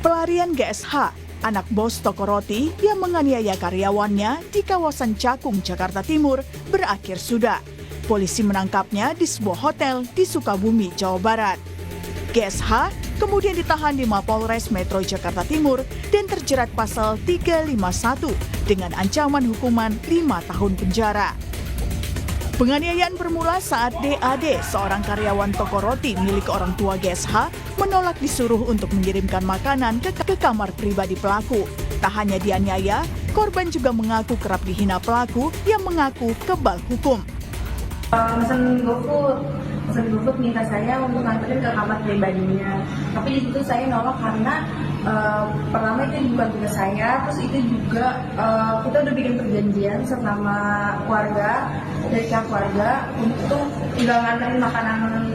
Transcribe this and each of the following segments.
Pelarian GSH, anak bos toko roti yang menganiaya karyawannya di kawasan Cakung, Jakarta Timur, berakhir sudah. Polisi menangkapnya di sebuah hotel di Sukabumi, Jawa Barat. GSH kemudian ditahan di Mapolres Metro Jakarta Timur dan terjerat pasal 351 dengan ancaman hukuman 5 tahun penjara. Penganiayaan bermula saat DAD, seorang karyawan toko roti milik orang tua GSH, menolak disuruh untuk mengirimkan makanan ke kamar pribadi pelaku. Tak hanya dianiaya, korban juga mengaku kerap dihina pelaku yang mengaku kebal hukum. Pesan GoFood minta saya untuk nganterin ke kamar pribadinya. Tapi di situ saya nolak karena pertama itu bukan tugas saya, terus itu juga kita udah bikin perjanjian sama keluarga, dari pihak keluarga untuk tinggal nganterin makanan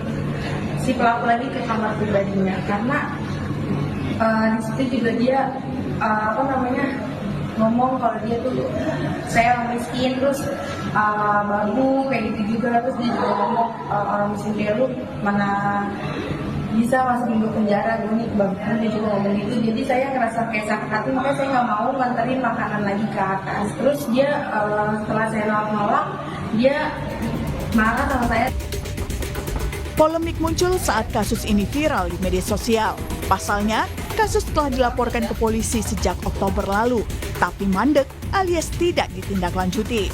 si pelaku lagi ke kamar pribadinya. Karena di situ juga dia ngomong kalau dia tuh saya orang miskin, terus babu kayak gitu juga, terus dia juga ngomong orang miskin kayak lu mana bisa masukin ke penjara gini, bagus dia juga ngomong gitu. Jadi saya ngerasa kayak sakit hati, makanya saya nggak mau nganterin makanan lagi ke atas. Terus dia setelah saya nolak, dia marah sama saya. Polemik muncul saat kasus ini viral di media sosial. Pasalnya, kasus telah dilaporkan ke polisi sejak Oktober lalu, tapi mandek alias tidak ditindaklanjuti.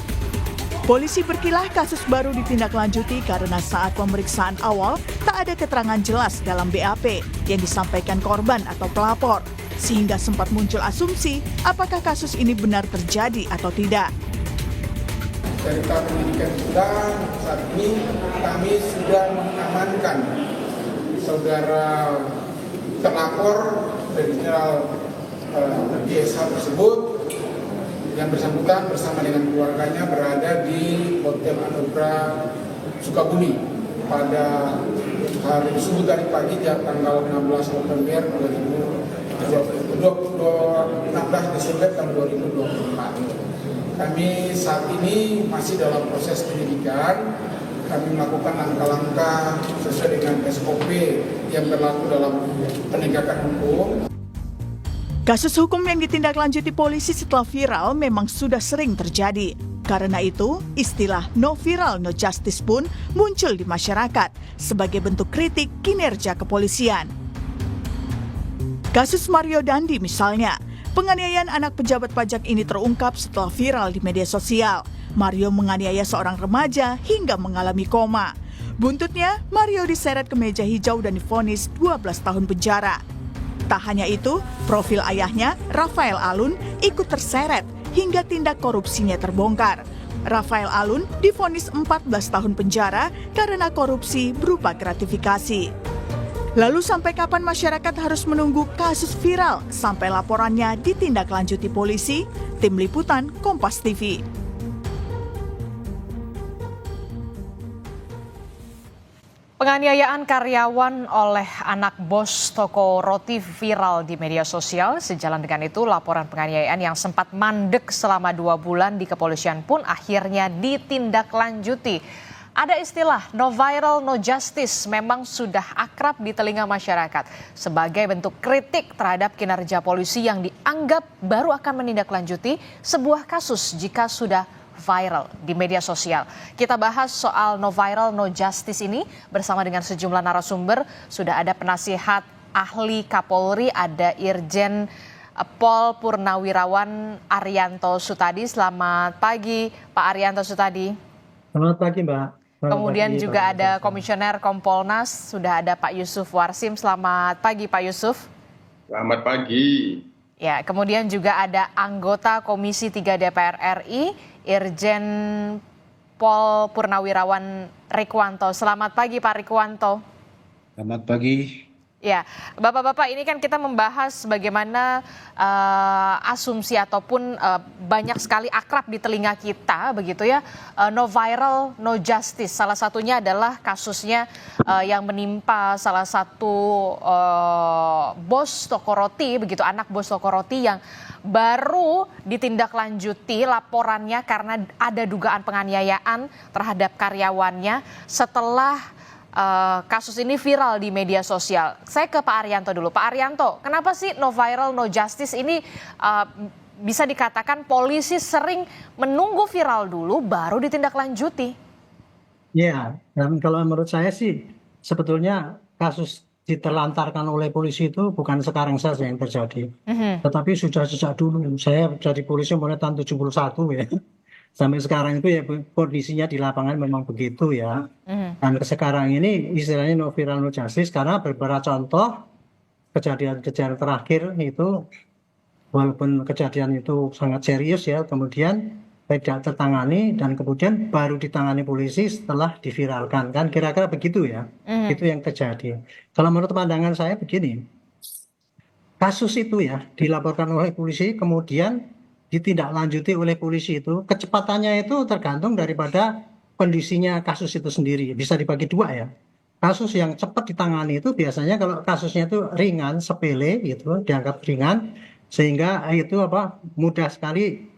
Polisi berkilah kasus baru ditindaklanjuti karena saat pemeriksaan awal tak ada keterangan jelas dalam BAP yang disampaikan korban atau pelapor, sehingga sempat muncul asumsi apakah kasus ini benar terjadi atau tidak. Dari tahap penyidikan kita, saat ini kami sudah mengamankan saudara terlapor dari Jenderal GSH tersebut yang bersangkutan bersama dengan keluarganya berada di Hotel Anugrah Sukabumi pada hari tersebut dari pagi tanggal 16 November 16 Desember tahun 2024. Kami saat ini masih dalam proses penyidikan. Kami melakukan langkah-langkah sesuai dengan SOP yang berlaku dalam penegakan hukum. Kasus hukum yang ditindaklanjuti polisi setelah viral memang sudah sering terjadi. Karena itu, istilah no viral no justice pun muncul di masyarakat sebagai bentuk kritik kinerja kepolisian. Kasus Mario Dandi misalnya, penganiayaan anak pejabat pajak ini terungkap setelah viral di media sosial. Mario menganiaya seorang remaja hingga mengalami koma. Buntutnya, Mario diseret ke meja hijau dan divonis 12 tahun penjara. Tak hanya itu, profil ayahnya, Rafael Alun, ikut terseret hingga tindak korupsinya terbongkar. Rafael Alun divonis 14 tahun penjara karena korupsi berupa gratifikasi. Lalu sampai kapan masyarakat harus menunggu kasus viral sampai laporannya ditindaklanjuti polisi? Tim Liputan Kompas TV. Penganiayaan karyawan oleh anak bos toko roti viral di media sosial. Sejalan dengan itu, laporan penganiayaan yang sempat mandek selama 2 bulan di kepolisian pun akhirnya ditindaklanjuti. Ada istilah no viral no justice memang sudah akrab di telinga masyarakat sebagai bentuk kritik terhadap kinerja polisi yang dianggap baru akan menindaklanjuti sebuah kasus jika sudah viral di media sosial. Kita bahas soal no viral no justice ini bersama dengan sejumlah narasumber. Sudah ada penasihat ahli Kapolri, ada Irjen Pol Purnawirawan Arianto Sutadi. Selamat pagi Pak Arianto Sutadi. Selamat pagi Mbak. Kemudian juga ada Komisioner Kompolnas, sudah ada Pak Yusuf Warsim. Selamat pagi Pak Yusuf. Selamat pagi. Ya, kemudian juga ada anggota Komisi 3 DPR RI, Irjen Pol Purnawirawan Rikwanto. Selamat pagi Pak Rikwanto. Selamat pagi. Ya, Bapak-bapak, ini kan kita membahas bagaimana asumsi ataupun banyak sekali akrab di telinga kita begitu ya, no viral no justice. Salah satunya adalah kasusnya yang menimpa salah satu bos toko roti begitu, anak bos toko roti yang baru ditindaklanjuti laporannya karena ada dugaan penganiayaan terhadap karyawannya setelah kasus ini viral di media sosial. Saya ke Pak Arianto dulu. Pak Arianto, kenapa sih no viral, no justice ini bisa dikatakan polisi sering menunggu viral dulu baru ditindaklanjuti? Ya, dan kalau menurut saya sih sebetulnya kasus diterlantarkan oleh polisi itu bukan sekarang saja yang terjadi, tetapi sudah sejak dulu. Saya jadi polisi mulai tahun 71 ya. Sampai sekarang itu ya kondisinya di lapangan memang begitu ya. Dan sekarang ini istilahnya no viral no justice karena beberapa contoh kejadian-kejadian terakhir itu walaupun kejadian itu sangat serius ya, kemudian tidak tertangani dan kemudian baru ditangani polisi setelah diviralkan, kan kira-kira begitu ya. Itu yang terjadi. Kalau menurut pandangan saya begini, kasus itu ya dilaporkan oleh polisi kemudian ditindaklanjuti oleh polisi itu kecepatannya itu tergantung daripada kondisinya kasus itu sendiri. Bisa dibagi dua ya. Kasus yang cepat ditangani itu biasanya kalau kasusnya itu ringan, sepele gitu, dianggap ringan sehingga itu mudah sekali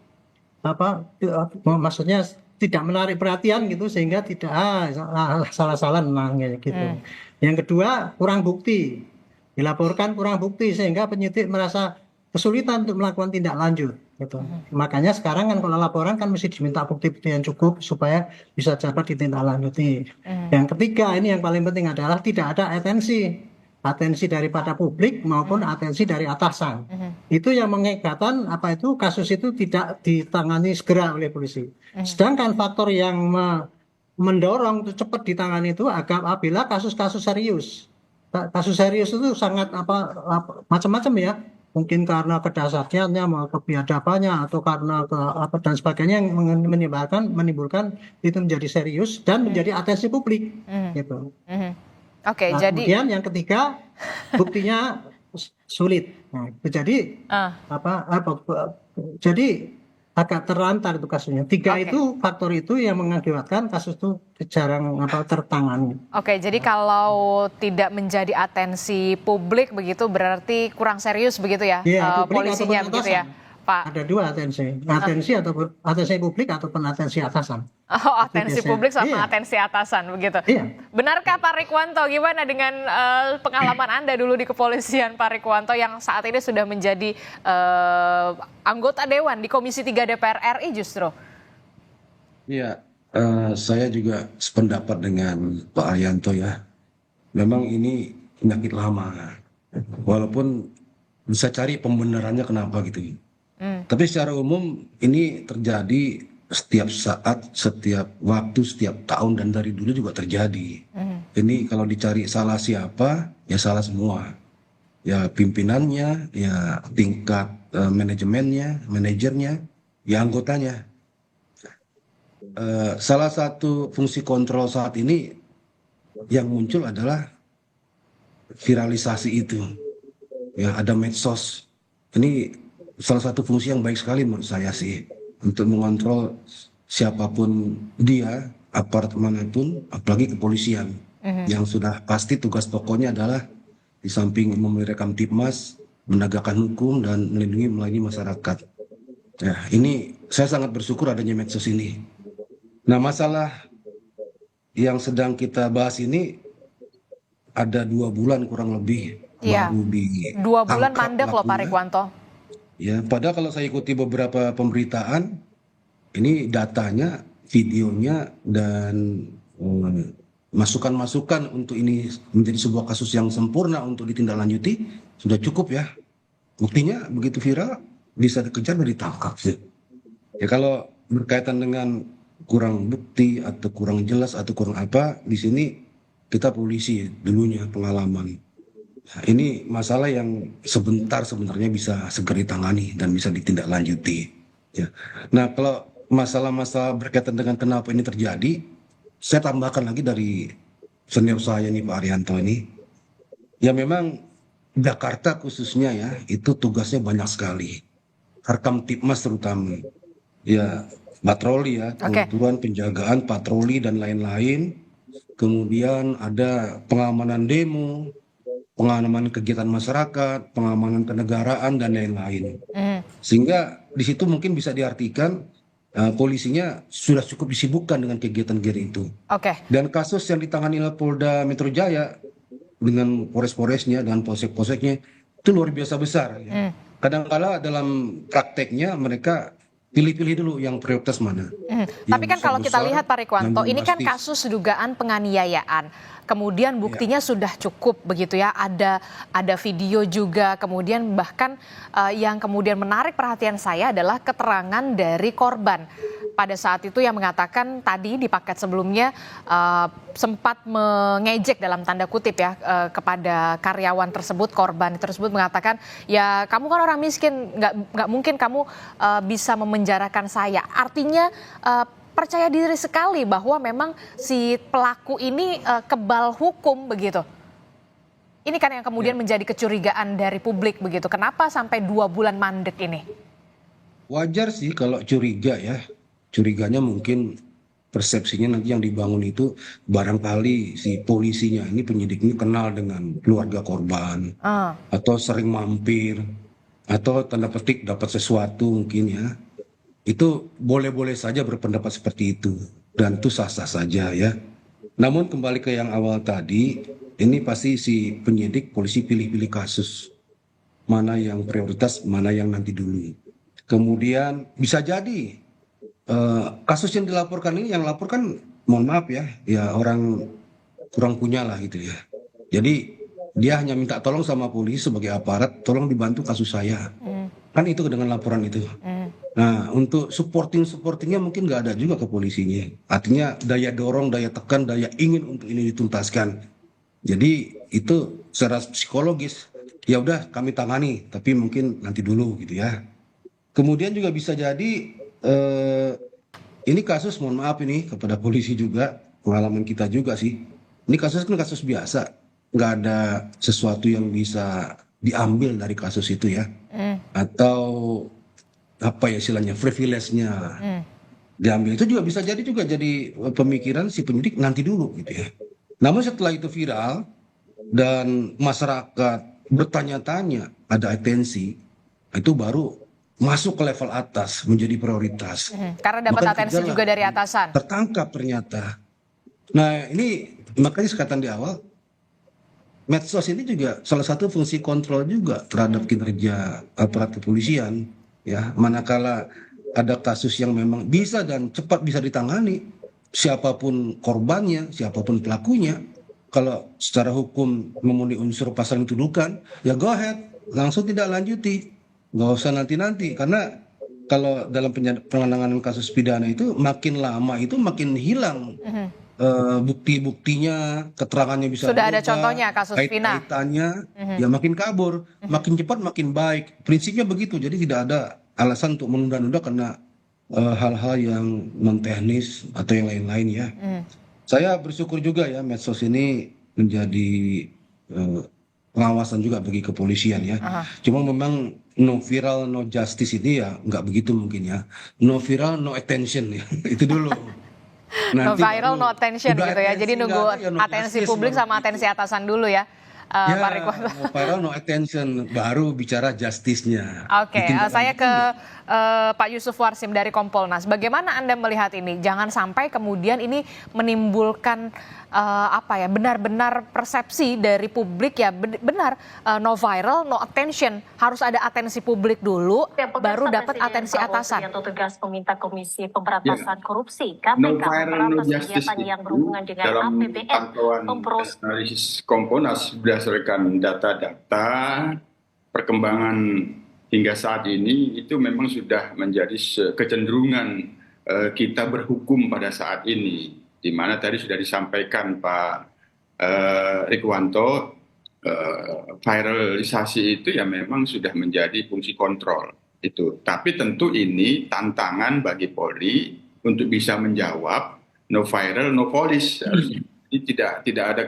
maksudnya tidak menarik perhatian gitu sehingga tidak salah-salah menangnya gitu. Yang kedua kurang bukti, dilaporkan kurang bukti sehingga penyidik merasa kesulitan untuk melakukan tindak lanjut gitu. Makanya sekarang kan kalau laporan kan mesti diminta bukti-bukti yang cukup supaya bisa dapat ditindaklanjuti. Yang ketiga ini yang paling penting adalah tidak ada atensi daripada publik maupun atensi dari atasan. Itu yang mengakibatkan kasus itu tidak ditangani segera oleh polisi. Sedangkan faktor yang mendorong itu cepat ditangani itu apabila kasus-kasus serius. Kasus serius itu sangat macam-macam ya. Mungkin karena kedasarnya, mau kebiadabannya atau karena dan sebagainya yang menimbulkan itu menjadi serius dan menjadi atensi publik gitu. Oke, Nah, jadi kemudian yang ketiga buktinya sulit. Nah, jadi jadi agak terlantar itu kasusnya. Tiga Oke. itu faktor itu yang mengakibatkan kasus itu jarang tertangani. Oke, jadi kalau tidak menjadi atensi publik begitu berarti kurang serius begitu ya, Iya, publik polisinya ataupun begitu ya, atasan. Pak? Ada dua atensi ataupun atensi publik ataupun atensi atasan. Oh, atensi biasanya. publik sama Iya. atensi atasan begitu. Iya. Benarkah Pak Rikwanto, gimana dengan pengalaman Anda dulu di kepolisian Pak Rikwanto yang saat ini sudah menjadi anggota Dewan di Komisi 3 DPR RI justru? Iya, saya juga sependapat dengan Pak Arianto ya. Memang ini penyakit lama, walaupun bisa cari pembenarannya kenapa gitu. Tapi secara umum ini terjadi setiap saat, setiap waktu, setiap tahun dan dari dulu juga terjadi. Ini kalau dicari salah siapa, ya salah semua. Ya pimpinannya, ya tingkat manajemennya, manajernya, ya anggotanya. Salah satu fungsi kontrol saat ini yang muncul adalah viralisasi itu. Ya ada medsos. Ini salah satu fungsi yang baik sekali menurut saya sih untuk mengontrol siapapun dia, aparat manapun, apalagi kepolisian yang sudah pasti tugas pokoknya adalah di samping memberi Kamtibmas, menegakkan hukum dan melindungi melayani masyarakat. Ya, ini saya sangat bersyukur adanya medsos ini. Nah, masalah yang sedang kita bahas ini ada 2 bulan kurang lebih Iya. baru di 2 bulan angkat mandek loh Pak pelakunya. Rikwanto. Ya, padahal kalau saya ikuti beberapa pemberitaan, ini datanya, videonya, dan masukan-masukan untuk ini menjadi sebuah kasus yang sempurna untuk ditindaklanjuti, sudah cukup ya. Buktinya begitu viral, bisa dikejar dan ditangkap. Ya kalau berkaitan dengan kurang bukti atau kurang jelas atau kurang apa, di sini kita polisi dulunya pengalaman. Nah, ini masalah yang sebentar sebenarnya bisa segera ditangani dan bisa ditindaklanjuti. Ya. Nah, kalau masalah-masalah berkaitan dengan kenapa ini terjadi, saya tambahkan lagi dari senior saya nih Pak Arianto ini. Ya memang Jakarta khususnya ya, itu tugasnya banyak sekali. Kamtibmas terutama. Ya, patroli ya, pengaturan, penjagaan, patroli dan lain-lain. Kemudian ada pengamanan demo, pengamanan kegiatan masyarakat, pengamanan kenegaraan dan lain-lain. Sehingga di situ mungkin bisa diartikan polisinya sudah cukup disibukkan dengan kegiatan-kegiatan itu. Oke. Dan kasus yang ditangani oleh Polda Metro Jaya dengan polres-polresnya dan polsek-polseknya itu luar biasa besar. Ya. Kadang-kala dalam prakteknya mereka pilih-pilih dulu yang prioritas mana. Tapi kan kalau kita besar, lihat Pak Rikwanto, yang ini kan bombastis. kasus dugaan penganiayaan. Kemudian buktinya sudah cukup begitu ya, ada video juga. Kemudian bahkan yang kemudian menarik perhatian saya adalah keterangan dari korban. Pada saat itu yang mengatakan tadi di paket sebelumnya sempat mengejek dalam tanda kutip ya kepada karyawan tersebut, korban tersebut mengatakan ya kamu kan orang miskin, nggak mungkin kamu bisa memenjarakan saya. Artinya percaya diri sekali bahwa memang si pelaku ini kebal hukum begitu. Ini kan yang kemudian menjadi kecurigaan dari publik begitu. Kenapa sampai 2 bulan mandek ini? Wajar sih kalau curiga ya. Curiganya mungkin persepsinya nanti yang dibangun itu barangkali si polisinya ini, penyidik ini kenal dengan keluarga korban atau sering mampir atau tanda petik dapat sesuatu mungkin ya. Itu boleh-boleh saja berpendapat seperti itu dan itu sah-sah saja ya. Namun kembali ke yang awal tadi, ini pasti si penyidik polisi pilih-pilih kasus. Mana yang prioritas, mana yang nanti dulu. Kemudian bisa jadi kasus yang dilaporkan ini, yang laporkan mohon maaf ya orang kurang punya lah gitu ya. Jadi dia hanya minta tolong sama polisi sebagai aparat, tolong dibantu kasus saya. Kan itu dengan laporan itu. Nah untuk supportingnya mungkin nggak ada juga ke polisinya. Artinya daya dorong, daya tekan, daya ingin untuk ini dituntaskan. Jadi itu secara psikologis ya udah kami tangani, tapi mungkin nanti dulu gitu ya. Kemudian juga bisa jadi ini kasus, mohon maaf ini kepada polisi juga, pengalaman kita juga sih. Ini kasus kan kasus biasa, nggak ada sesuatu yang bisa diambil dari kasus itu ya, atau apa ya istilahnya privilege-nya diambil. Itu juga bisa jadi pemikiran si penyidik nanti dulu gitu ya. Namun setelah itu viral dan masyarakat bertanya-tanya, ada atensi, itu baru masuk ke level atas menjadi prioritas. Karena dapat atensi juga dari atasan. Tertangkap ternyata. Nah ini makanya sekatan di awal, medsos ini juga salah satu fungsi kontrol juga terhadap kinerja aparat kepolisian. Ya, manakala ada kasus yang memang bisa dan cepat bisa ditangani, siapapun korbannya, siapapun pelakunya, kalau secara hukum memenuhi unsur pasal yang dituduhkan, ya go ahead, langsung tidak lanjuti. Nggak usah nanti-nanti, karena kalau dalam penanganan kasus pidana itu makin lama itu makin hilang bukti-buktinya, keterangannya bisa Sudah ada berubah, contohnya kasus Vina. kaitannya ya makin kabur, makin cepat makin baik. Prinsipnya begitu, jadi tidak ada alasan untuk menunda-nunda karena hal-hal yang non teknis atau yang lain-lain ya. Saya bersyukur juga ya medsos ini menjadi pengawasan juga bagi kepolisian ya. Cuma memang no viral no justice ini ya nggak begitu mungkin ya. No viral no attention ya. Itu dulu. No viral no attention udah gitu ya. Jadi atensi nunggu nggak ada, ya no atensi justice publik baru sama gitu. atensi atasan dulu ya. Ya, Pak Rikwanto. no viral no attention, baru bicara justice-nya. Oke, saya ke Pak Yusuf Warsim dari Kompolnas. Bagaimana Anda melihat ini? Jangan sampai kemudian ini menimbulkan benar-benar persepsi dari publik ya benar no viral, no attention. Harus ada atensi publik dulu, baru dapat atensi atasan. Yang tugas meminta Komisi Pemberantasan Korupsi KPK No viral, no memberantas justice kegiatan yang itu berhubungan dengan dalam APBN, pantauan analisis Kompolnas berdasarkan data-data perkembangan hingga saat ini itu memang sudah menjadi kecenderungan kita berhukum pada saat ini, di mana tadi sudah disampaikan Pak Rikwanto, viralisasi itu ya memang sudah menjadi fungsi kontrol itu. Tapi tentu ini tantangan bagi Polri untuk bisa menjawab no viral no police. Ini tidak ada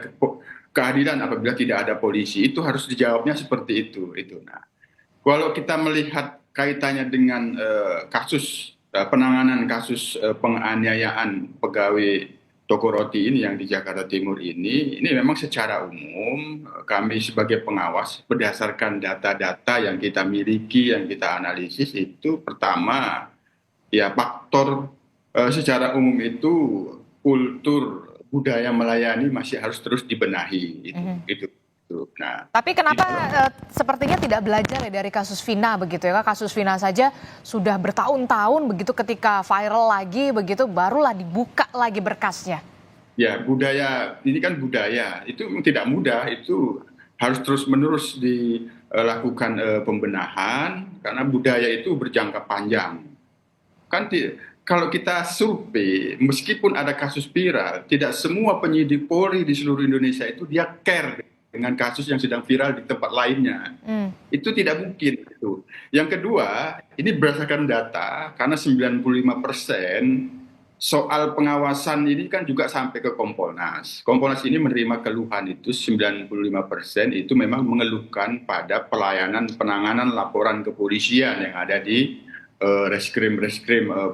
keadilan apabila tidak ada polisi, itu harus dijawabnya seperti itu. Nah, kalau kita melihat kaitannya dengan kasus penanganan kasus penganiayaan pegawai toko roti ini yang di Jakarta Timur ini memang secara umum kami sebagai pengawas berdasarkan data-data yang kita miliki, yang kita analisis itu pertama Ya faktor secara umum itu kultur budaya melayani masih harus terus dibenahi itu. Nah, Tapi kenapa sepertinya tidak belajar ya dari kasus Vina begitu ya? Kasus Vina saja sudah bertahun-tahun begitu, ketika viral lagi begitu barulah dibuka lagi berkasnya. ya budaya ini kan budaya itu tidak mudah, itu harus terus-menerus dilakukan pembenahan karena budaya itu berjangka panjang. Kan kalau kita survei, meskipun ada kasus viral, tidak semua penyidik Polri di seluruh Indonesia itu dia care dengan kasus yang sedang viral di tempat lainnya. Itu tidak mungkin. Itu. Yang kedua, ini berdasarkan data, karena 95% soal pengawasan ini kan juga sampai ke Kompolnas. Kompolnas ini menerima keluhan itu 95% itu memang mengeluhkan pada pelayanan penanganan laporan kepolisian yang ada di reskrim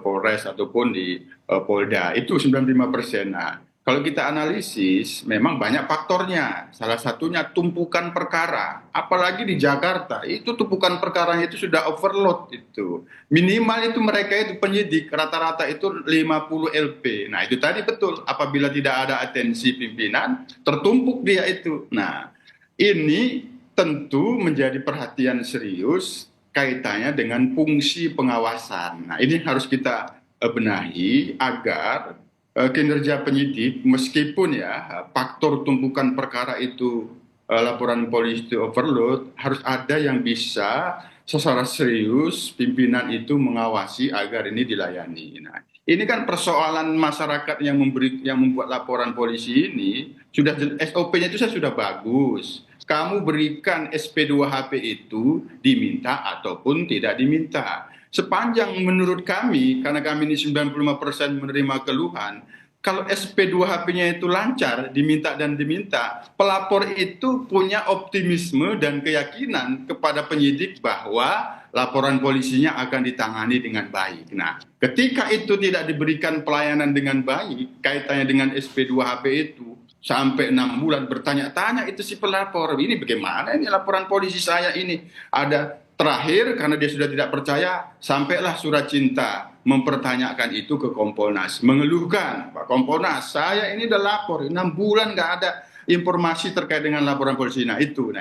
Polres ataupun di Polda, itu 95%. Nah, kalau kita analisis memang banyak faktornya, salah satunya tumpukan perkara, apalagi di Jakarta itu tumpukan perkaranya itu sudah overload, itu minimal itu mereka itu penyidik rata-rata itu 50 LP. Nah itu tadi betul, apabila tidak ada atensi pimpinan tertumpuk dia itu. Nah ini tentu menjadi perhatian serius kaitannya dengan fungsi pengawasan. Nah, ini harus kita benahi agar kinerja penyidik, meskipun ya faktor tumpukan perkara itu laporan polisi itu overload, harus ada yang bisa secara serius pimpinan itu mengawasi agar ini dilayani. Nah, ini kan persoalan masyarakat yang membuat laporan polisi ini sudah SOP-nya itu sudah bagus. Kamu berikan SP2HP itu diminta ataupun tidak diminta. Sepanjang menurut kami, karena kami ini 95% menerima keluhan, kalau SP2HP-nya itu lancar, diminta dan diminta, pelapor itu punya optimisme dan keyakinan kepada penyidik bahwa laporan polisinya akan ditangani dengan baik. Nah, ketika itu tidak diberikan pelayanan dengan baik, kaitannya dengan SP2HP itu, sampai 6 bulan bertanya-tanya itu si pelapor, ini bagaimana ini laporan polisi saya ini. Ada terakhir karena dia sudah tidak percaya, sampailah surat cinta mempertanyakan itu ke Kompolnas, mengeluhkan, Pak Kompolnas, saya ini udah lapor 6 bulan nggak ada informasi terkait dengan laporan polisi. Nah itu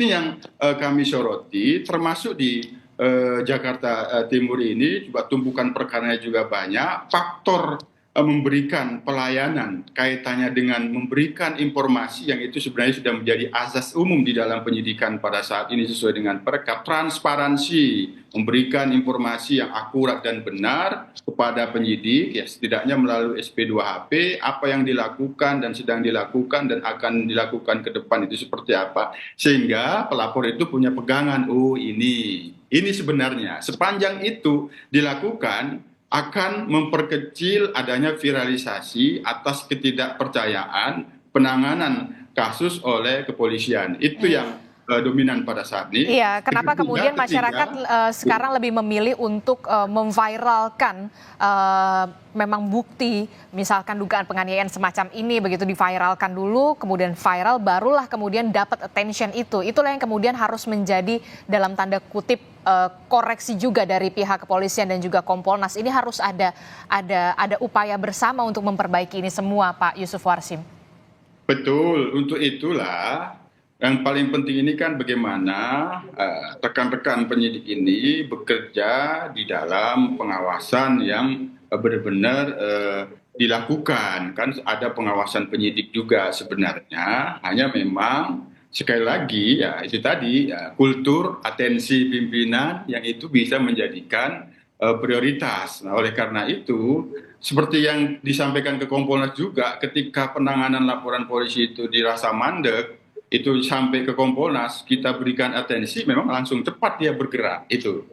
yang kami soroti, termasuk di Jakarta Timur ini juga tumpukan perkaranya juga banyak, faktor memberikan pelayanan kaitannya dengan memberikan informasi yang itu sebenarnya sudah menjadi azas umum di dalam penyidikan pada saat ini sesuai dengan Perkap. Transparansi, memberikan informasi yang akurat dan benar kepada penyidik, ya setidaknya melalui SP2HP, apa yang dilakukan dan sedang dilakukan dan akan dilakukan ke depan itu seperti apa, sehingga pelapor itu punya pegangan, oh ini sebenarnya. Sepanjang itu dilakukan, akan memperkecil adanya viralisasi atas ketidakpercayaan penanganan kasus oleh kepolisian. Itu yang dominan pada saat ini. Iya, kenapa kemudian masyarakat sekarang lebih memilih untuk memviralkan memang bukti, misalkan dugaan penganiayaan semacam ini begitu diviralkan dulu, kemudian viral, barulah kemudian dapat attention itu. Itulah yang kemudian harus menjadi dalam tanda kutip koreksi juga dari pihak kepolisian dan juga Kompolnas. Ini harus ada upaya bersama untuk memperbaiki ini semua, Pak Yusuf Warsim. Betul, untuk itulah yang paling penting ini kan bagaimana rekan-rekan penyidik ini bekerja di dalam pengawasan yang benar-benar dilakukan. Kan ada pengawasan penyidik juga sebenarnya, hanya memang sekali lagi ya itu tadi ya, kultur atensi pimpinan yang itu bisa menjadikan prioritas. Nah, oleh karena itu seperti yang disampaikan ke Kompolnas juga, ketika penanganan laporan polisi itu dirasa mandek, itu sampai ke Kompolnas, kita berikan atensi, memang langsung cepat dia bergerak itu.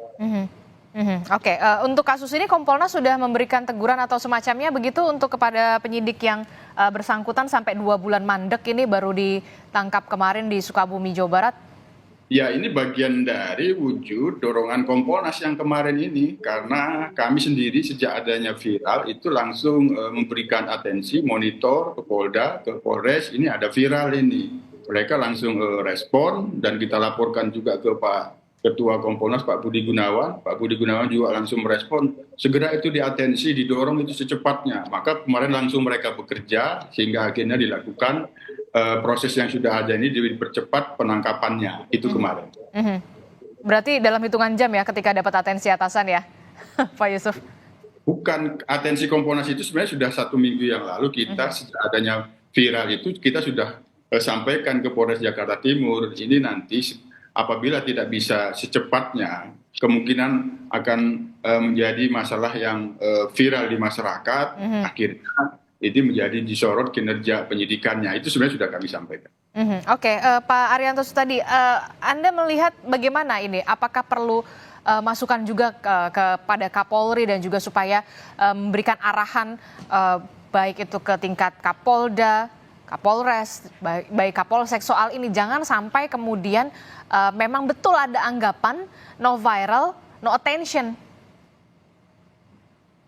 Oke, untuk kasus ini Kompolnas sudah memberikan teguran atau semacamnya begitu untuk kepada penyidik yang bersangkutan sampai 2 bulan mandek ini baru ditangkap kemarin di Sukabumi, Jawa Barat? Ya, ini bagian dari wujud dorongan Kompolnas yang kemarin ini, karena kami sendiri sejak adanya viral itu langsung memberikan atensi, monitor ke Polda, ke Polres, ini ada viral ini. Mereka langsung respon dan kita laporkan juga ke Pak Ketua Kompolnas Pak Budi Gunawan juga langsung merespon, segera itu diatensi, didorong itu secepatnya. Maka kemarin langsung mereka bekerja sehingga akhirnya dilakukan proses yang sudah ada ini dipercepat penangkapannya, itu kemarin. Berarti dalam hitungan jam ya ketika dapat atensi atasan ya, Pak Yusuf? Bukan, atensi Kompolnas itu sebenarnya sudah 1 minggu yang lalu kita sejak adanya viral itu kita sudah sampaikan ke Polres Jakarta Timur, ini nanti apabila tidak bisa secepatnya, kemungkinan akan menjadi masalah yang viral di masyarakat, akhirnya itu menjadi disorot kinerja penyidikannya. Itu sebenarnya sudah kami sampaikan. Oke, Pak Arianto tadi, Anda melihat bagaimana ini? Apakah perlu masukan juga kepada Kapolri dan juga supaya memberikan arahan baik itu ke tingkat Kapolda, Kapolres, baik Kapolsek soal ini, jangan sampai kemudian memang betul ada anggapan no viral, no attention.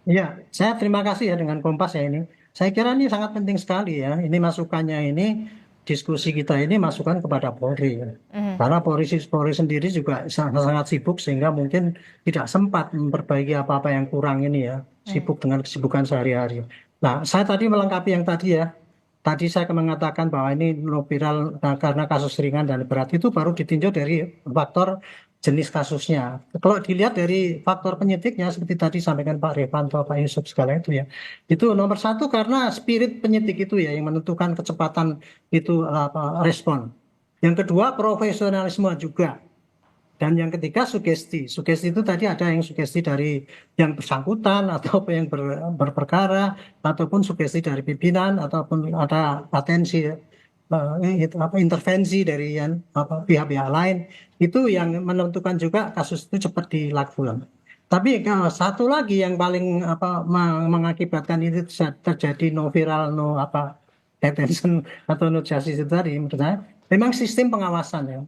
Iya, saya terima kasih ya dengan Kompas ya ini. Saya kira ini sangat penting sekali ya. Ini masukannya ini, diskusi kita ini masukan kepada Polri. Ya. Karena Polri sendiri juga sangat sibuk sehingga mungkin tidak sempat memperbaiki apa-apa yang kurang ini ya. Sibuk dengan kesibukan sehari-hari. Nah, saya tadi melengkapi yang tadi ya. Tadi saya mengatakan bahwa ini no viral karena kasus ringan dan berat itu baru ditinjau dari faktor jenis kasusnya. Kalau dilihat dari faktor penyidiknya seperti tadi sampaikan Pak Revanto, Pak Yusuf segala itu ya. Itu nomor 1 karena spirit penyidik itu ya yang menentukan kecepatan itu respon. Yang kedua profesionalisme juga. Dan yang ketiga sugesti. Sugesti itu tadi ada yang sugesti dari yang bersangkutan atau yang berperkara ataupun sugesti dari pimpinan ataupun ada atensi intervensi dari pihak-pihak lain. Itu yang menentukan juga kasus itu cepat dilakukan. Tapi satu lagi yang paling mengakibatkan itu terjadi no viral, no detention atau no justice itu tadi menurut saya memang sistem pengawasan ya.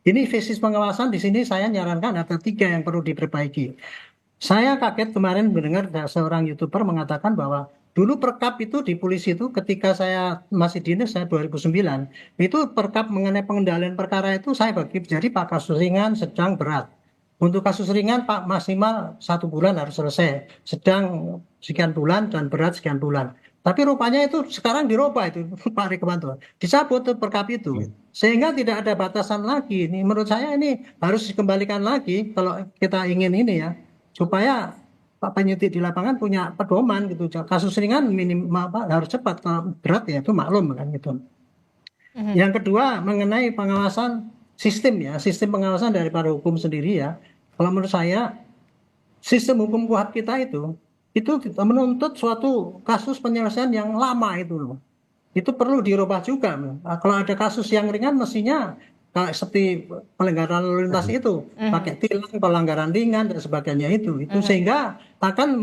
Ini sistem pengawasan di sini saya nyarankan ada 3 yang perlu diperbaiki. Saya kaget kemarin mendengar seorang YouTuber mengatakan bahwa dulu perkap itu di polisi itu ketika saya masih dinas saya 2009 itu perkap mengenai pengendalian perkara itu saya bagi jadi Pak kasus ringan, sedang, berat. Untuk kasus ringan Pak maksimal 1 bulan harus selesai, sedang sekian bulan dan berat sekian bulan. Tapi rupanya itu sekarang dirubah itu Pak Revanto, dicabut tuh perkap itu, sehingga tidak ada batasan lagi. Ini menurut saya ini harus dikembalikan lagi kalau kita ingin ini ya, supaya Pak penyidik di lapangan punya pedoman gitu. Kasus ringan harus cepat, kalau berat ya itu maklum kan gitu. Yang kedua mengenai pengawasan sistem ya, sistem pengawasan daripada hukum sendiri ya. Kalau menurut saya sistem hukum kuhap kita itu menuntut suatu kasus penyelesaian yang lama itu loh. Itu perlu dirubah juga. Kalau ada kasus yang ringan mestinya seperti pelanggaran lalu lintas itu pakai tilang, pelanggaran ringan dan sebagainya itu sehingga akan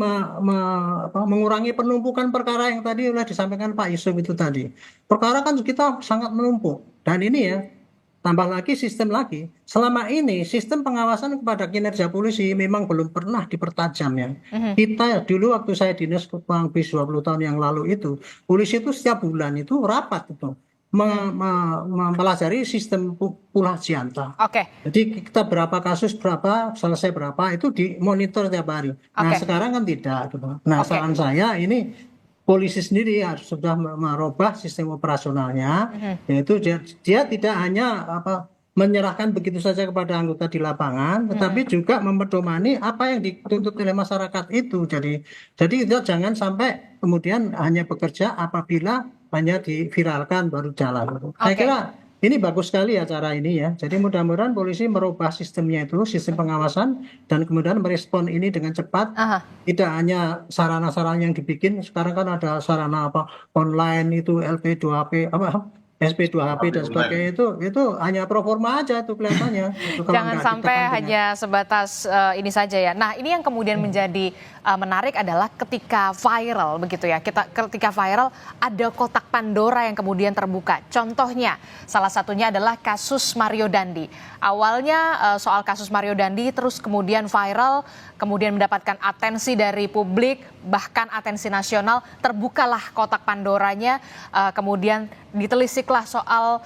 mengurangi penumpukan perkara yang tadi sudah disampaikan Pak Yusuf itu tadi. Perkara kan kita sangat menumpuk dan ini ya tambah lagi sistem lagi. Selama ini sistem pengawasan kepada kinerja polisi memang belum pernah dipertajam ya. Kita dulu waktu saya dinas kurang lebih 20 tahun yang lalu itu, polisi itu setiap bulan itu rapat itu mempelajari sistem pulah jianta. Jadi kita berapa kasus berapa, selesai berapa itu dimonitor tiap hari. Nah sekarang kan tidak. Gitu. Nah saran saya ini polisi sendiri harus sudah merubah sistem operasionalnya, yaitu dia tidak hanya menyerahkan begitu saja kepada anggota di lapangan, tetapi juga mempedomani apa yang dituntut oleh masyarakat itu. Jadi kita jangan sampai kemudian hanya bekerja apabila hanya diviralkan baru jalan. Saya kira ini bagus sekali acara ini ya. Jadi mudah-mudahan polisi merubah sistemnya itu, sistem pengawasan dan kemudian merespon ini dengan cepat. Tidak hanya sarana-sarana yang dibikin, sekarang kan ada sarana online itu LP2HP SP2HP dan sebagainya itu hanya proforma aja tuh kelihatannya. Jangan sampai hanya sebatas ini saja ya. Nah ini yang kemudian menjadi menarik adalah ketika viral begitu ya. Ketika viral ada kotak Pandora yang kemudian terbuka. Contohnya salah satunya adalah kasus Mario Dandi. Awalnya soal kasus Mario Dandi terus kemudian viral, kemudian mendapatkan atensi dari publik, bahkan atensi nasional. Terbukalah kotak Pandoranya, kemudian ditelisiklah soal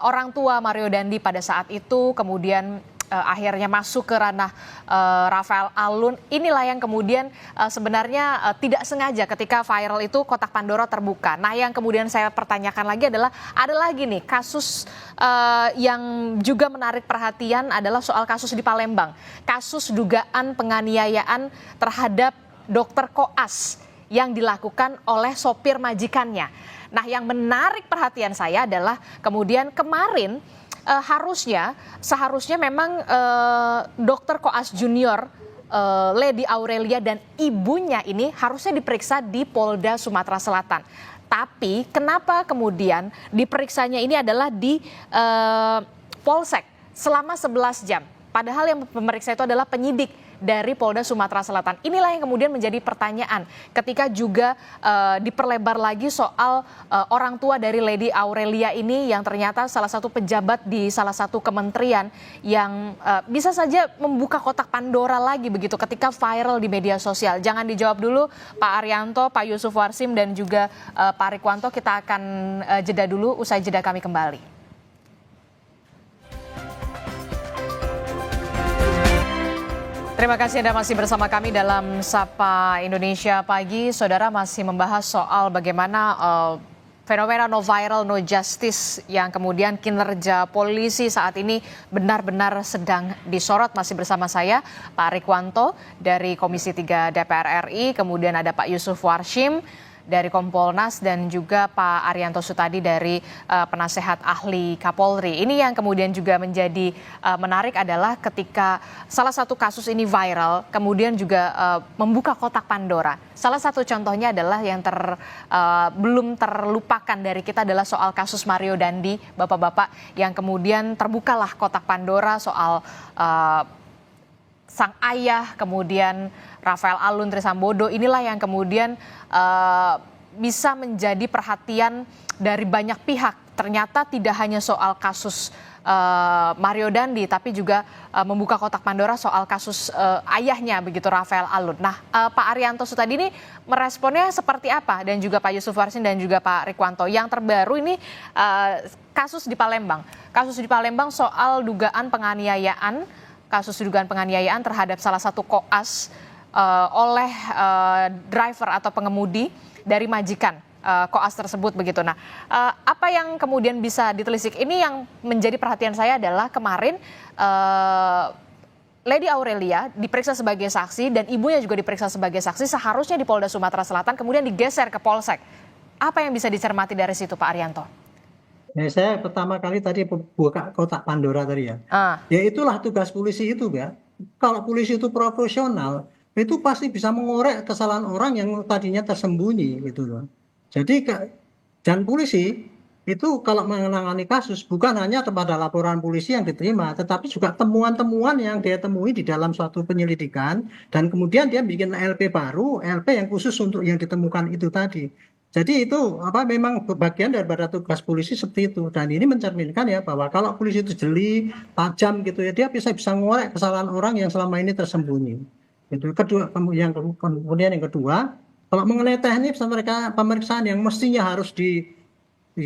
orang tua Mario Dandi pada saat itu, kemudian akhirnya masuk ke ranah Rafael Alun. Inilah yang kemudian sebenarnya tidak sengaja ketika viral itu kotak Pandora terbuka. Nah, yang kemudian saya pertanyakan lagi adalah ada lagi nih kasus yang juga menarik perhatian adalah soal kasus di Palembang. Kasus dugaan penganiayaan terhadap dokter koas yang dilakukan oleh sopir majikannya. Nah, yang menarik perhatian saya adalah kemudian kemarin seharusnya memang dokter koas junior Lady Aurelia dan ibunya ini harusnya diperiksa di Polda Sumatera Selatan. Tapi kenapa kemudian diperiksanya ini adalah di Polsek selama 11 jam. Padahal yang memeriksa itu adalah penyidik dari Polda Sumatera Selatan. Inilah yang kemudian menjadi pertanyaan ketika juga diperlebar lagi soal orang tua dari Lady Aurelia ini yang ternyata salah satu pejabat di salah satu kementerian yang bisa saja membuka kotak Pandora lagi begitu ketika viral di media sosial. Jangan dijawab dulu Pak Arianto, Pak Yusuf Warsim dan juga Pak Rikwanto. Kita akan jeda dulu, usai jeda kami kembali. Terima kasih Anda masih bersama kami dalam Sapa Indonesia Pagi. Saudara, masih membahas soal bagaimana fenomena no viral, no justice yang kemudian kinerja polisi saat ini benar-benar sedang disorot. Masih bersama saya Pak Rikwanto dari Komisi 3 DPR RI, kemudian ada Pak Yusuf Warsim dari Kompolnas dan juga Pak Arianto Sutadi dari penasehat ahli Kapolri. Ini yang kemudian juga menjadi menarik adalah ketika salah satu kasus ini viral, kemudian juga membuka kotak Pandora. Salah satu contohnya adalah yang belum terlupakan dari kita adalah soal kasus Mario Dandi, Bapak-bapak, yang kemudian terbukalah kotak Pandora soal sang ayah, kemudian Rafael Alun Trisambodo. Inilah yang kemudian bisa menjadi perhatian dari banyak pihak. Ternyata tidak hanya soal kasus Mario Dandi, tapi juga membuka kotak Pandora soal kasus ayahnya begitu, Rafael Alun. Nah, Pak Arianto Sutadi ini meresponnya seperti apa? Dan juga Pak Yusuf Warsim dan juga Pak Rikwanto. Yang terbaru ini kasus di Palembang. Kasus di Palembang soal dugaan penganiayaan, kasus dugaan penganiayaan terhadap salah satu koas oleh driver atau pengemudi dari majikan koas tersebut begitu. Nah, apa yang kemudian bisa ditelisik? Ini yang menjadi perhatian saya adalah kemarin Lady Aurelia diperiksa sebagai saksi dan ibunya juga diperiksa sebagai saksi seharusnya di Polda Sumatera Selatan, kemudian digeser ke Polsek. Apa yang bisa dicermati dari situ, Pak Arianto? Ya, saya pertama kali tadi buka kotak Pandora tadi ya. Ya itulah tugas polisi itu ya. Kalau polisi itu profesional, itu pasti bisa mengorek kesalahan orang yang tadinya tersembunyi gitu loh. Jadi dan polisi itu kalau menangani kasus bukan hanya kepada laporan polisi yang diterima, tetapi juga temuan-temuan yang dia temui di dalam suatu penyelidikan dan kemudian dia bikin LP baru, LP yang khusus untuk yang ditemukan itu tadi. Jadi itu memang bagian daripada tugas polisi seperti itu, dan ini mencerminkan ya bahwa kalau polisi itu jeli, tajam gitu ya, dia bisa ngorek kesalahan orang yang selama ini tersembunyi. Itu kemudian yang kedua, kalau mengenai teknik pemeriksaan yang mestinya harus di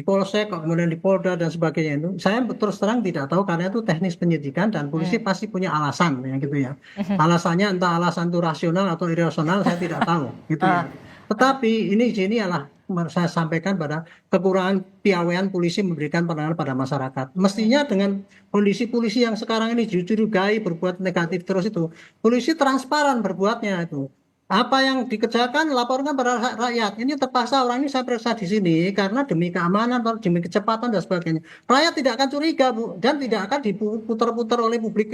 Polsek, kemudian di Polda dan sebagainya itu, saya terus terang tidak tahu karena itu teknis penyidikan dan polisi pasti punya alasan ya gitu ya. Alasannya entah alasan itu rasional atau irasional saya tidak tahu gitu ya. Tetapi ini adalah saya sampaikan pada kekurangan piawaian polisi memberikan penanganan pada masyarakat. Mestinya dengan kondisi polisi yang sekarang ini dicurigai berbuat negatif terus itu, polisi transparan berbuatnya itu. Apa yang dikerjakan laporkan pada rakyat. Ini terpaksa orang ini saya periksa di sini karena demi keamanan, demi kecepatan dan sebagainya. Rakyat tidak akan curiga, Bu, dan tidak akan diputar-putar oleh publik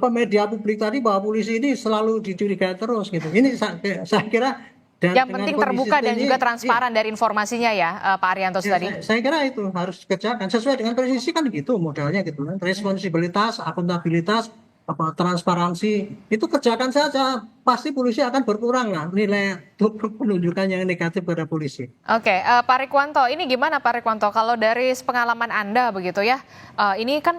media publik tadi bahwa polisi ini selalu dicurigai terus gitu. Ini saya kira yang penting terbuka dan juga transparan dari informasinya ya, Pak Arianto tadi. Saya kira itu harus dikerjakan sesuai dengan presisi kan gitu modelnya gitu kan. Responsibilitas, akuntabilitas, transparansi itu kerjakan saja, pasti polisi akan berkurang lah nilai penunjukan yang negatif pada polisi. Oke, Pak Rikwanto, ini gimana Pak Rikwanto kalau dari pengalaman Anda begitu ya, ini kan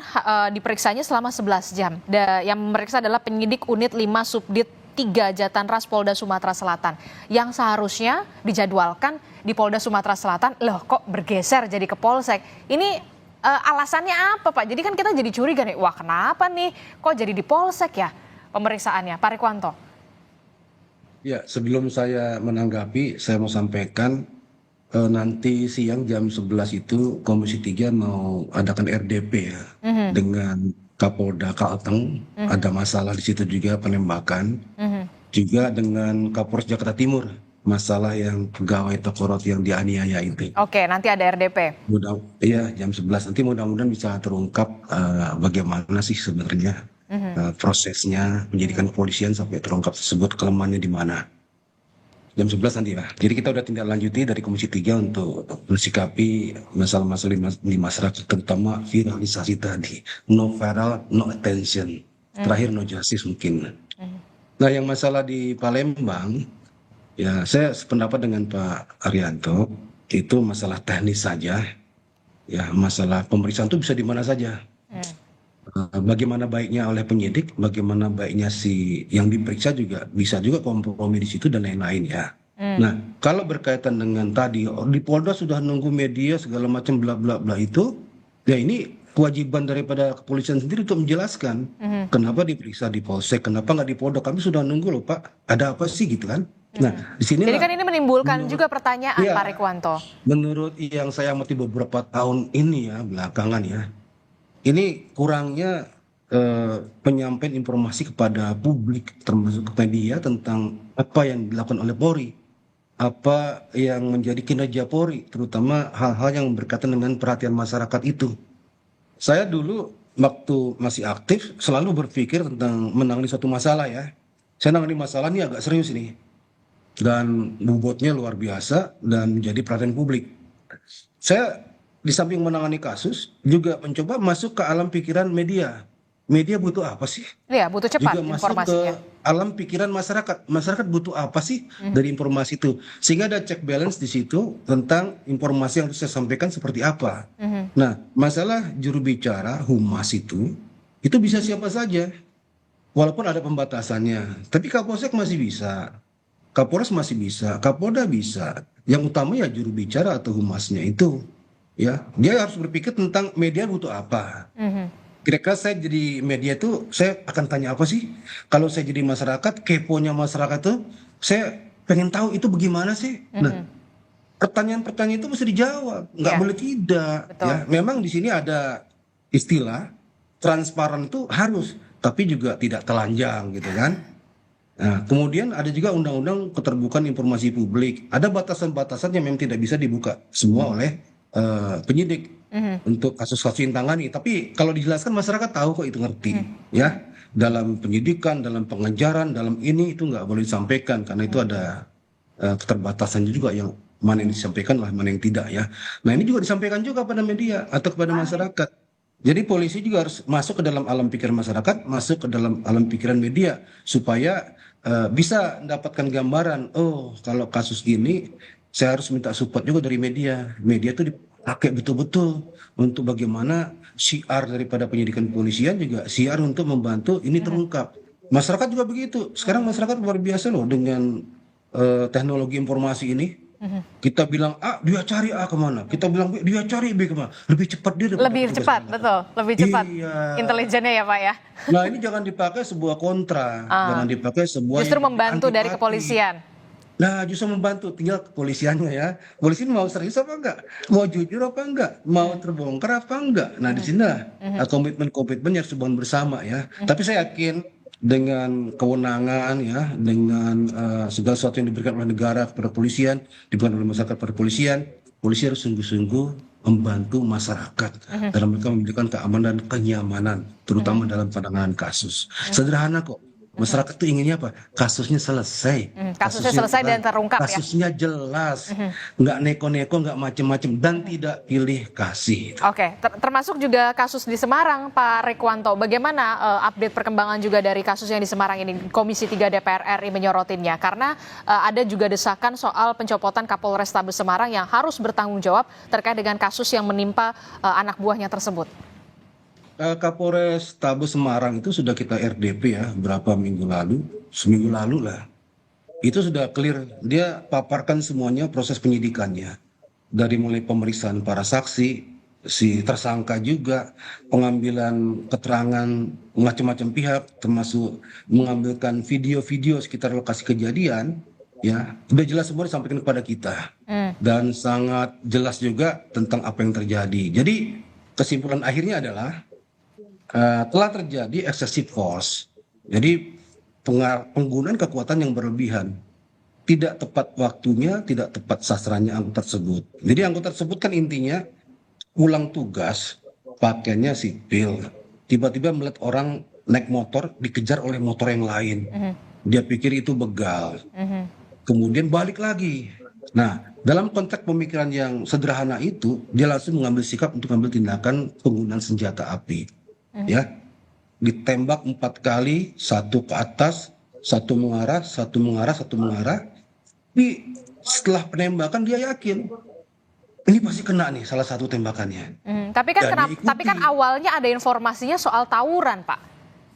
diperiksanya selama 11 jam, yang memeriksa adalah penyidik unit 5 Subdit 3 Jatanras Polda Sumatera Selatan yang seharusnya dijadwalkan di Polda Sumatera Selatan, loh kok bergeser jadi ke Polsek. Ini Alasannya apa Pak? Jadi kan kita jadi curiga nih, wah kenapa nih kok jadi di Polsek ya pemeriksaannya, Pak Rikwanto? Ya, sebelum saya menanggapi, saya mau sampaikan nanti siang jam 11 itu Komisi 3 mau adakan RDP ya dengan Kapolda Kalteng. Ada masalah di situ juga penembakan. Juga dengan Kapolres Jakarta Timur, masalah yang pegawai toko roti yang dianiaya itu. Oke, nanti ada RDP. Iya, jam 11 nanti mudah-mudahan bisa terungkap bagaimana sih sebenarnya prosesnya penyidikan kepolisian sampai terungkap tersebut kelemahannya di mana. Jam 11 nanti ya. Jadi kita udah tindak lanjuti dari Komisi 3 untuk mensikapi masalah-masalah di masyarakat, terutama viralisasi tadi. No viral, no attention. Terakhir no justice mungkin. Nah, yang masalah di Palembang, ya saya sependapat dengan Pak Arianto, itu masalah teknis saja. Ya, masalah pemeriksaan itu bisa di mana saja. Bagaimana baiknya oleh penyidik, bagaimana baiknya si yang diperiksa juga bisa juga kompromi di situ dan lain-lain ya. Nah, kalau berkaitan dengan tadi di Polda sudah nunggu media segala macam bla bla bla itu, ya ini kewajiban daripada kepolisian sendiri untuk menjelaskan kenapa diperiksa di Polsek, kenapa nggak di Polda. Kami sudah nunggu loh Pak, ada apa sih gitu kan? Nah, di sini. Jadi kan ini menimbulkan juga pertanyaan ya, Pak Rikwanto. Menurut yang saya amati beberapa tahun ini ya belakangan ya. Ini kurangnya penyampaian informasi kepada publik termasuk ke media tentang apa yang dilakukan oleh Polri, apa yang menjadi kinerja Polri, terutama hal-hal yang berkaitan dengan perhatian masyarakat itu. Saya dulu waktu masih aktif selalu berpikir tentang menangani suatu masalah ya. Saya menangani masalah ini agak serius ini dan bobotnya luar biasa dan menjadi perhatian publik. Saya di samping menangani kasus, juga mencoba masuk ke alam pikiran media. Media butuh apa sih? Iya, butuh cepat Juga masuk informasinya. ke alam pikiran masyarakat. Masyarakat butuh apa sih dari informasi itu? Sehingga ada check balance di situ tentang informasi yang harus saya sampaikan seperti apa. Nah, masalah juru bicara humas itu bisa siapa saja. Walaupun ada pembatasannya. Tapi Kapolsek masih bisa. Kapolres masih bisa. Kapolda bisa. Yang utama ya juru bicara atau humasnya itu. Ya, dia harus berpikir tentang media butuh apa. Kira-kira saya jadi media itu, saya akan tanya apa sih? Kalau saya jadi masyarakat, keponya masyarakat itu, saya pengen tahu itu bagaimana sih? Nah, pertanyaan-pertanyaan itu mesti dijawab, nggak boleh tidak. Betul. Ya, memang di sini ada istilah transparan itu harus, tapi juga tidak telanjang gitu kan. Nah, kemudian ada juga undang-undang keterbukaan informasi publik. Ada batasan-batasan yang memang tidak bisa dibuka semua oleh penyidik untuk kasus-kasus yang tangani. Tapi kalau dijelaskan masyarakat tahu kok, itu ngerti ya. Dalam penyidikan, dalam pengejaran, dalam ini itu nggak boleh disampaikan karena itu ada keterbatasannya juga, yang mana yang disampaikan lah, mana yang tidak ya. Nah, ini juga disampaikan juga pada media atau kepada masyarakat. Jadi polisi juga harus masuk ke dalam alam pikiran masyarakat, masuk ke dalam alam pikiran media supaya bisa mendapatkan gambaran. Oh, kalau kasus ini saya harus minta support juga dari media. Media itu dipakai betul-betul untuk bagaimana syiar daripada penyidikan kepolisian juga syiar untuk membantu ini terungkap. Masyarakat juga begitu. Sekarang masyarakat luar biasa loh dengan teknologi informasi ini. Kita bilang A, dia cari A kemana? Kita bilang B, dia cari B kemana? Lebih cepat dia. Lebih cepat, betul. Lebih cepat. Iya. Intelijennya ya Pak ya. Nah, ini jangan dipakai sebuah kontra. Jangan dipakai sebuah Justru yang membantu dari antipati. kepolisian. Nah, justru membantu, tinggal kepolisiannya ya. Polisi mau serius apa enggak? Mau jujur apa enggak? Mau terbongkar apa enggak? Nah, di sini komitmen-komitmen yang harus dibangun bersama ya. Tapi saya yakin dengan kewenangan ya, dengan segala sesuatu yang diberikan oleh negara kepada polisian, diberikan oleh masyarakat kepada polisi harus sungguh-sungguh membantu masyarakat dalam mereka memberikan keamanan dan kenyamanan, terutama dalam penanganan kasus. Sederhana kok. Masyarakat itu inginnya apa? Kasusnya selesai. Kasusnya selesai dan terungkap ya. Kasusnya jelas. Nggak neko-neko, nggak macem-macem. Dan tidak pilih kasih. Oke, termasuk juga kasus di Semarang, Pak Rikwanto. Bagaimana update perkembangan juga dari kasus yang di Semarang ini? Komisi 3 DPR RI menyorotinnya. Karena ada juga desakan soal pencopotan Kapolrestabes Semarang yang harus bertanggung jawab terkait dengan kasus yang menimpa anak buahnya tersebut. Kapolres Tabes Semarang itu sudah kita RDP ya berapa minggu lalu, seminggu lalu lah. Itu sudah clear, dia paparkan semuanya proses penyidikannya. Dari mulai pemeriksaan para saksi, si tersangka juga, pengambilan keterangan macam-macam pihak, termasuk mengambilkan video-video sekitar lokasi kejadian, ya udah jelas semua disampaikan kepada kita dan sangat jelas juga tentang apa yang terjadi. Jadi kesimpulan akhirnya adalah telah terjadi excessive force. Jadi penggunaan kekuatan yang berlebihan, tidak tepat waktunya, tidak tepat sasarannya anggota tersebut. Jadi anggota tersebut kan intinya pulang tugas, pakaiannya sipil, tiba-tiba melihat orang naik motor dikejar oleh motor yang lain. Dia pikir itu begal. Kemudian balik lagi. Nah, dalam konteks pemikiran yang sederhana itu, dia langsung mengambil sikap untuk mengambil tindakan penggunaan senjata api. Ya, ditembak 4 kali, 1 ke atas, 1 mengarah, 1 mengarah, 1 mengarah. Tapi setelah penembakan dia yakin ini pasti kena nih salah satu tembakannya. Tapi kan awalnya ada informasinya soal tawuran, Pak.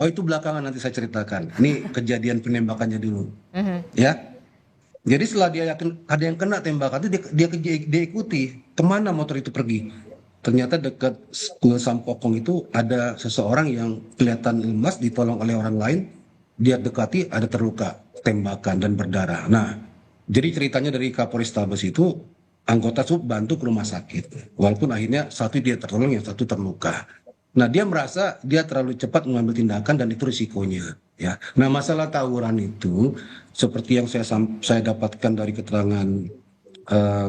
Oh, itu belakangan nanti saya ceritakan. Ini kejadian penembakannya dulu. Ya. Jadi setelah dia yakin ada yang kena tembakan itu dia ikuti kemana motor itu pergi. Ternyata dekat School Sampokong itu ada seseorang yang kelihatan lemas, ditolong oleh orang lain. Dia dekati, ada terluka tembakan dan berdarah. Nah, jadi ceritanya dari Kapolres Tabes itu anggota sub bantu ke rumah sakit. Walaupun akhirnya satu dia tertolong, yang satu terluka. Nah, dia merasa dia terlalu cepat mengambil tindakan dan itu risikonya. Ya. Nah, masalah tawuran itu seperti yang saya dapatkan dari keterangan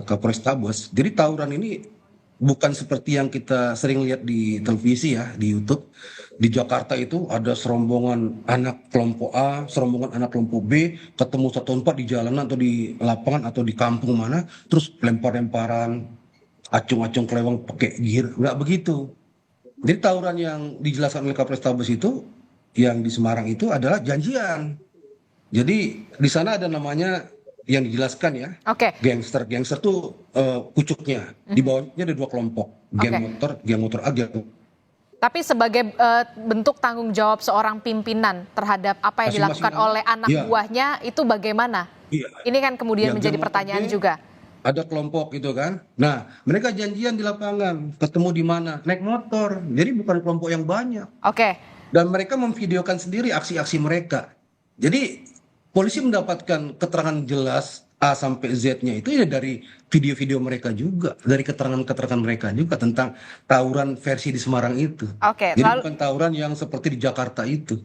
Kapolres Tabes. Jadi tawuran ini bukan seperti yang kita sering lihat di televisi ya, di YouTube. Di Jakarta itu ada serombongan anak kelompok A, serombongan anak kelompok B, ketemu satu tempat di jalanan atau di lapangan atau di kampung mana, terus lempar-lemparan, acung-acung kelewang pakai gear, nggak begitu. Jadi tawuran yang dijelaskan oleh Kapolres Tabes itu, yang di Semarang itu adalah janjian. Jadi di sana ada namanya yang dijelaskan ya, gangster. Gangster tuh pucuknya, di bawahnya ada 2 kelompok, geng motor A, geng. Tapi sebagai bentuk tanggung jawab seorang pimpinan terhadap apa yang dilakukan oleh anak buahnya itu bagaimana? Ini kan kemudian menjadi pertanyaan juga. Ada kelompok gitu kan. Nah, mereka janjian di lapangan, ketemu di mana? Naik motor. Jadi bukan kelompok yang banyak. Dan mereka memvideokan sendiri aksi-aksi mereka. Jadi polisi mendapatkan keterangan jelas A sampai Z-nya itu ya dari video-video mereka juga, dari keterangan-keterangan mereka juga tentang tawuran versi di Semarang itu. Jadi bukan tawuran yang seperti di Jakarta itu.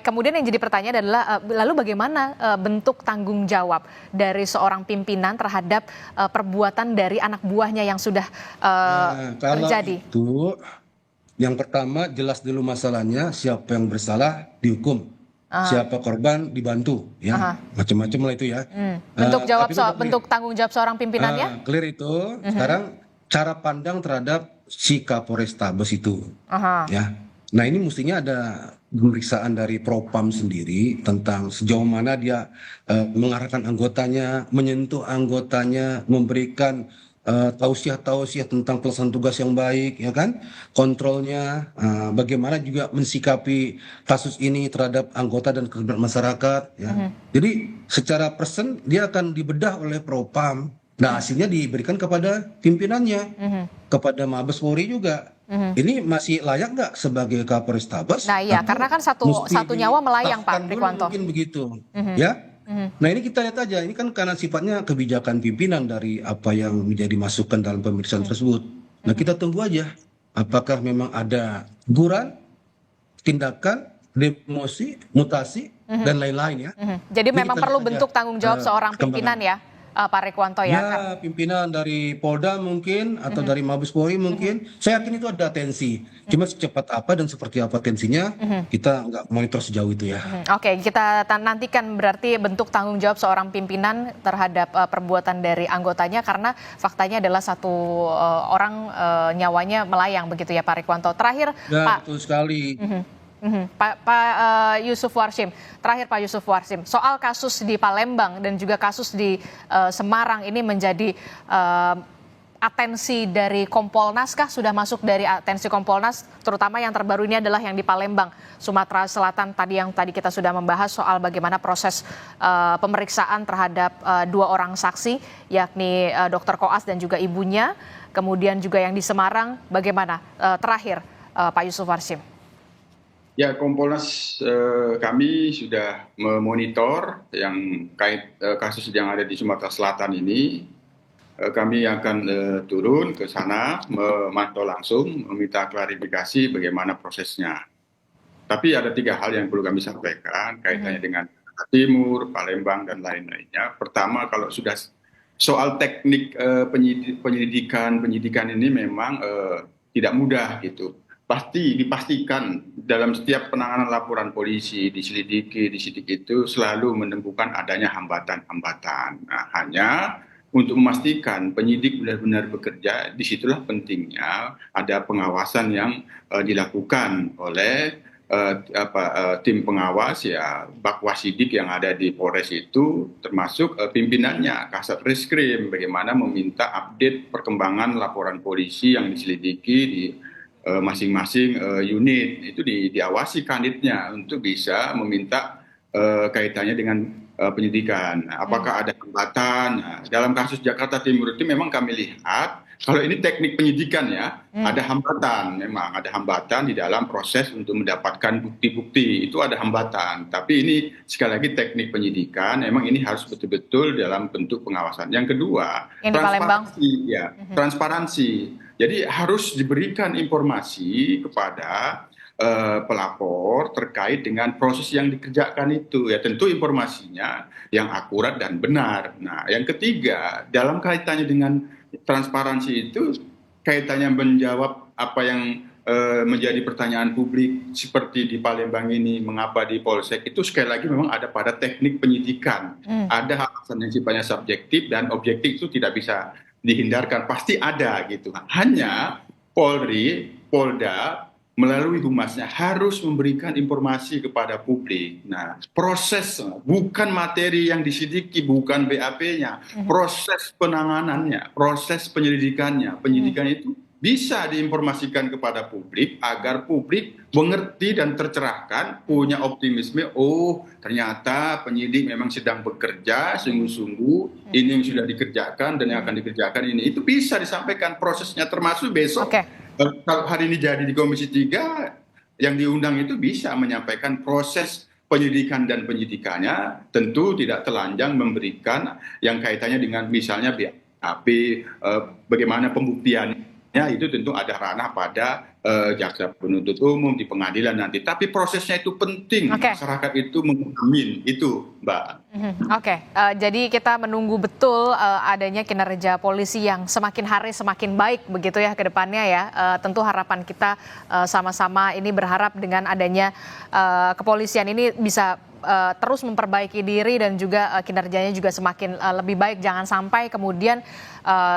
Kemudian yang jadi pertanyaan adalah lalu bagaimana bentuk tanggung jawab dari seorang pimpinan terhadap perbuatan dari anak buahnya yang sudah terjadi? Itu yang pertama jelas dulu masalahnya, siapa yang bersalah dihukum. Siapa korban dibantu, ya macam-macam lah itu ya. Bentuk tanggung jawab seorang pimpinannya? Clear itu. Sekarang cara pandang terhadap si Kapolres Tabes itu, ya. Nah ini mestinya ada pemeriksaan dari Propam sendiri tentang sejauh mana dia mengarahkan anggotanya, menyentuh anggotanya, memberikan tausiah-tausiah tentang pelaksanaan tugas yang baik, ya kan, kontrolnya, bagaimana juga mensikapi kasus ini terhadap anggota dan kehidupan masyarakat, ya. Jadi secara persen dia akan dibedah oleh Propam. Nah hasilnya diberikan kepada pimpinannya, kepada Mabes Polri juga. Ini masih layak nggak sebagai Kapolres Tabes? Nah iya, karena kan satu nyawa melayang, Pak Rikwanto. Mungkin begitu, ya. Nah ini kita lihat aja, ini kan karena sifatnya kebijakan pimpinan dari apa yang menjadi masukan dalam pemeriksaan tersebut. Nah kita tunggu aja, apakah memang ada guran, tindakan, demosi, mutasi, dan lain-lain ya. Jadi memang perlu bentuk tanggung jawab seorang pimpinan ya, Pak Rikwanto ya? Ya, pimpinan dari Polda mungkin, atau dari Mabes Polri mungkin. Saya yakin itu ada tensi. Cuma secepat apa dan seperti apa tensinya, kita nggak monitor sejauh itu ya. Kita nantikan berarti bentuk tanggung jawab seorang pimpinan terhadap perbuatan dari anggotanya, karena faktanya adalah satu orang nyawanya melayang begitu ya Pak Rikwanto. Terakhir ya, Pak. Betul sekali. Pak Yusuf Warsim, terakhir Pak Yusuf Warsim, soal kasus di Palembang dan juga kasus di Semarang ini menjadi atensi dari Kompolnas kah? Sudah masuk dari atensi Kompolnas, terutama yang terbaru ini adalah yang di Palembang, Sumatera Selatan yang tadi kita sudah membahas soal bagaimana proses pemeriksaan terhadap 2 orang saksi, yakni Dr. Koas dan juga ibunya. kemudian juga yang di Semarang, bagaimana terakhir Pak Yusuf Warsim? Ya, Kompolnas kami sudah memonitor yang kait kasus yang ada di Sumatera Selatan ini. Kami akan turun ke sana, memantau langsung, meminta klarifikasi bagaimana prosesnya. Tapi ada 3 hal yang perlu kami sampaikan kaitannya dengan Jakarta Timur, Palembang, dan lain-lainnya. Pertama, kalau sudah soal teknik penyidikan ini memang tidak mudah gitu. Pasti dipastikan dalam setiap penanganan laporan polisi, diselidiki, disidik itu selalu menemukan adanya hambatan-hambatan. Nah, hanya untuk memastikan penyidik benar-benar bekerja, disitulah pentingnya ada pengawasan yang dilakukan oleh tim pengawas ya Bakwasidik yang ada di Polres itu, termasuk pimpinannya Kasat Reskrim, bagaimana meminta update perkembangan laporan polisi yang diselidiki di masing-masing unit itu diawasi kanitnya untuk bisa meminta kaitannya dengan penyidikan. Apakah ada hambatan? Nah, dalam kasus Jakarta Timur itu memang kami lihat kalau ini teknik penyidikan ya, ada hambatan, memang ada hambatan di dalam proses untuk mendapatkan bukti-bukti, itu ada hambatan. Tapi ini sekali lagi teknik penyidikan, memang ini harus betul-betul dalam bentuk pengawasan. Yang kedua, transparansi, ya, transparansi. Jadi harus diberikan informasi kepada pelapor terkait dengan proses yang dikerjakan itu, ya tentu informasinya yang akurat dan benar. Nah, yang ketiga, dalam kaitannya dengan transparansi itu kaitannya menjawab apa yang menjadi pertanyaan publik seperti di Palembang ini, mengapa di Polsek, itu sekali lagi memang ada pada teknik penyidikan. Ada alasan yang sifatnya subjektif dan objektif, itu tidak bisa dihindarkan, pasti ada gitu. Hanya Polri, Polda melalui humasnya harus memberikan informasi kepada publik. Nah, proses bukan materi yang disidiki, bukan BAP-nya, proses penanganannya, proses penyelidikannya, penyidikan itu bisa diinformasikan kepada publik agar publik mengerti dan tercerahkan, punya optimisme, oh ternyata penyidik memang sedang bekerja sungguh-sungguh, ini yang sudah dikerjakan dan yang akan dikerjakan ini. Itu bisa disampaikan prosesnya, termasuk besok. Kalau hari ini jadi di Komisi 3, yang diundang itu bisa menyampaikan proses penyelidikan dan penyidikannya, tentu tidak telanjang memberikan yang kaitannya dengan misalnya BAP, bagaimana pembuktiannya, itu tentu ada ranah pada jaksa penuntut umum di pengadilan nanti. Tapi prosesnya itu penting, masyarakat itu mengamin itu, Mbak. Jadi kita menunggu betul adanya kinerja polisi yang semakin hari semakin baik begitu ya ke depannya ya. Tentu harapan kita sama-sama ini berharap dengan adanya kepolisian ini bisa terus memperbaiki diri dan juga kinerjanya juga semakin lebih baik. Jangan sampai kemudian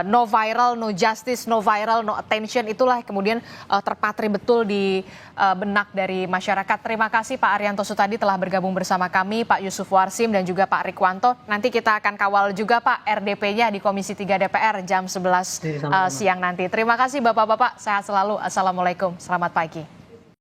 no viral, no justice, no viral, no attention, itulah kemudian terpatri betul di benak dari masyarakat. Terima kasih Pak Arianto Sutadi telah bergabung bersama kami, Pak Yusuf Warsim dan juga Pak Rikwanto. Nanti kita akan kawal juga Pak RDP-nya di Komisi 3 DPR jam 11 siang nanti. Terima kasih Bapak-Bapak, sehat selalu. Assalamualaikum, selamat pagi.